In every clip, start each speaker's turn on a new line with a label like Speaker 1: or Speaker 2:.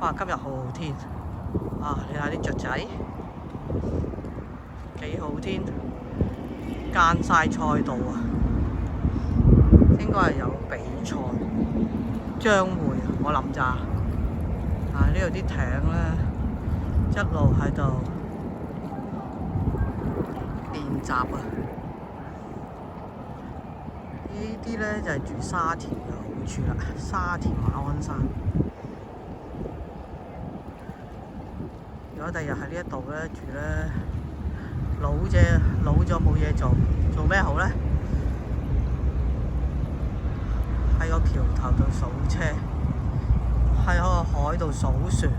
Speaker 1: 哇！今日好好天啊！你睇啲雀仔幾好天，間晒賽道啊！應該係有比賽，將會我諗咋啊！呢度啲艇咧一路喺度練習啊！呢啲咧就係住沙田嘅好處啦，沙田馬鞍山。如果第日喺呢一度咧住咧，老咗冇嘢做，做咩好咧？喺個橋頭度數車，喺個海度數船，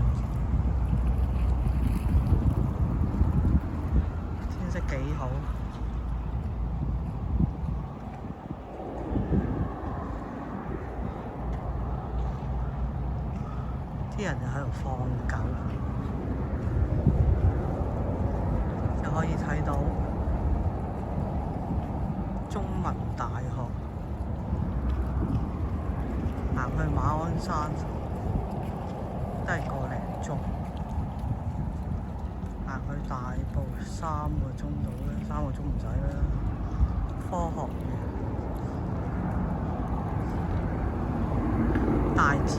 Speaker 1: 天色幾好。啲人就喺度放狗，就可以睇到中文大學。行去馬鞍山都係個零鐘，行去大埔3個鐘到啦，3個鐘唔使啦。科學園、大自